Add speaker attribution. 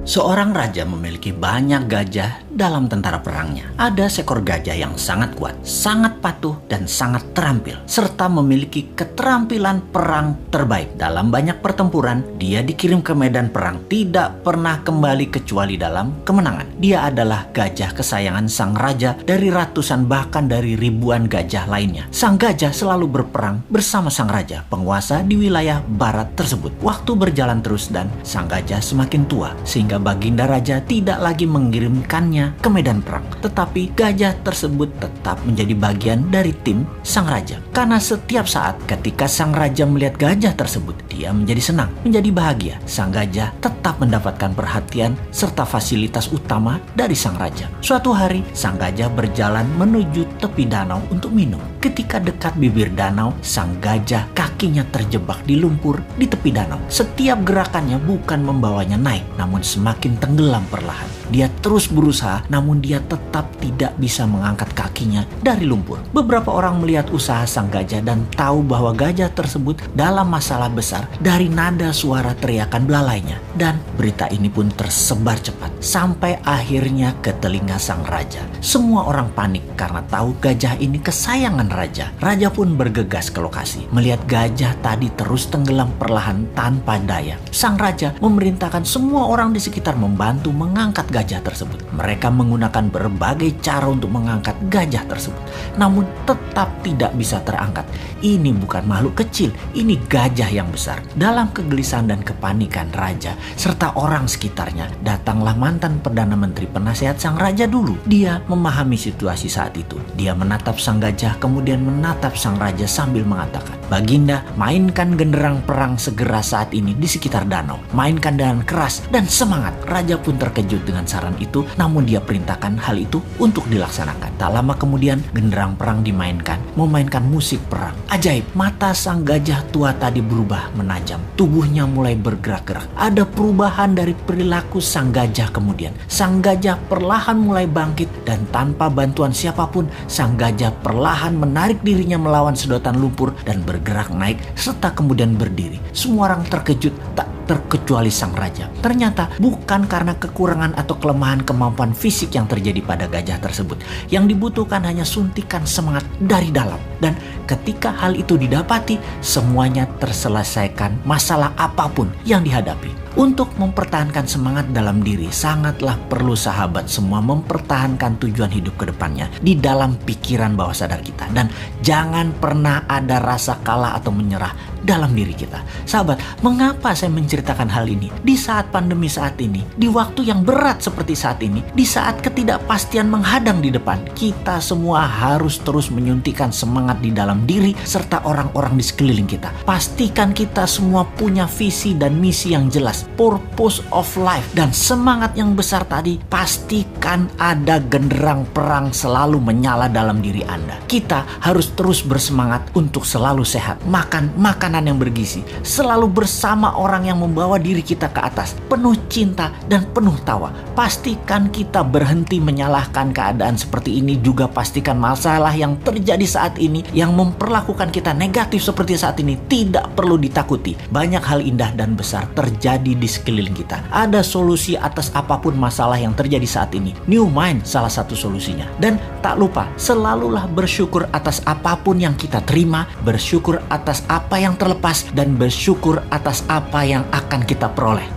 Speaker 1: Seorang raja memiliki banyak gajah dalam tentara perangnya. Ada seekor gajah yang sangat kuat, sangat patuh, dan sangat terampil, serta memiliki keterampilan perang terbaik. Dalam banyak pertempuran, dia dikirim ke medan perang, tidak pernah kembali kecuali dalam kemenangan. Dia adalah gajah kesayangan sang raja dari ratusan bahkan dari ribuan gajah lainnya. Sang gajah selalu berperang bersama sang raja, penguasa di wilayah barat tersebut. Waktu berjalan terus dan sang gajah semakin tua, sehingga baginda raja tidak lagi mengirimkannya ke medan perang. Tetapi gajah tersebut tetap menjadi bagian dari tim sang raja. Karena setiap saat ketika sang raja melihat gajah tersebut, dia menjadi senang, menjadi bahagia. Sang gajah tetap mendapatkan perhatian serta fasilitas utama dari sang raja. Suatu hari, sang gajah berjalan menuju tepi danau untuk minum. Ketika dekat bibir danau, sang gajah kakinya terjebak di lumpur di tepi danau. Setiap gerakannya bukan membawanya naik, namun semakin tenggelam perlahan. Dia terus berusaha, namun dia tetap tidak bisa mengangkat kakinya dari lumpur. Beberapa orang melihat usaha sang gajah dan tahu bahwa gajah tersebut dalam masalah besar dari nada suara teriakan belalainya. Dan berita ini pun tersebar cepat sampai akhirnya ke telinga sang raja. Semua orang panik karena tahu gajah ini kesayangan raja. Raja pun bergegas ke lokasi. Melihat gajah tadi terus tenggelam perlahan tanpa daya, sang raja memerintahkan semua orang di sekitar membantu mengangkat gajah tersebut. Mereka menggunakan berbagai cara untuk mengangkat gajah tersebut, namun tetap tidak bisa terangkat. Ini bukan makhluk kecil, ini gajah yang besar. Dalam kegelisahan dan kepanikan raja serta orang sekitarnya, datanglah mantan Perdana Menteri penasehat sang raja dulu. Dia memahami situasi saat itu. Dia menatap sang gajah, kemudian menatap sang raja sambil mengatakan, "Baginda, mainkan genderang perang segera saat ini di sekitar danau. Mainkan dengan keras dan semangat." Raja pun terkejut dengan saran itu, namun dia perintahkan hal itu untuk dilaksanakan. Tak lama kemudian, genderang perang dimainkan, memainkan musik perang. Ajaib, mata sang gajah tua tadi berubah menajam. Tubuhnya mulai bergerak-gerak. Ada perubahan dari perilaku sang gajah kemudian. Sang gajah perlahan mulai bangkit dan tanpa bantuan siapapun, sang gajah perlahan menarik dirinya melawan sedotan lumpur dan bergerak naik serta kemudian berdiri. Semua orang terkejut, tak terkecuali sang raja. Ternyata bukan karena kekurangan atau kelemahan kemampuan fisik yang terjadi pada gajah tersebut. Yang dibutuhkan hanya suntikan semangat dari dalam. Dan ketika hal itu didapati, semuanya terselesaikan masalah apapun yang dihadapi. Untuk mempertahankan semangat dalam diri, sangatlah perlu sahabat semua mempertahankan tujuan hidup ke depannya di dalam pikiran bawah sadar kita. Dan jangan pernah ada rasa kalah atau menyerah dalam diri kita. Sahabat, mengapa saya menceritakan hal ini? Di saat pandemi saat ini, di waktu yang berat seperti saat ini, di saat ketidakpastian menghadang di depan, kita semua harus terus menyuntikkan semangat di dalam diri serta orang-orang di sekeliling kita. Pastikan kita semua punya visi dan misi yang jelas, purpose of life, dan semangat yang besar tadi. Pastikan ada genderang perang selalu menyala dalam diri Anda. Kita harus terus bersemangat untuk selalu sehat, makan makanan yang bergizi, selalu bersama orang yang membawa diri kita ke atas, penuh cinta dan penuh tawa. Pastikan kita berhenti menyalahkan keadaan seperti ini. Juga pastikan masalah yang terjadi saat ini yang memperlakukan kita negatif seperti saat ini tidak perlu ditakuti. Banyak hal indah dan besar terjadi di sekeliling kita. Ada solusi atas apapun masalah yang terjadi saat ini. New Mind salah satu solusinya. Dan tak lupa, selalulah bersyukur atas apapun yang kita terima, bersyukur atas apa yang terlepas, dan bersyukur atas apa yang akan kita peroleh.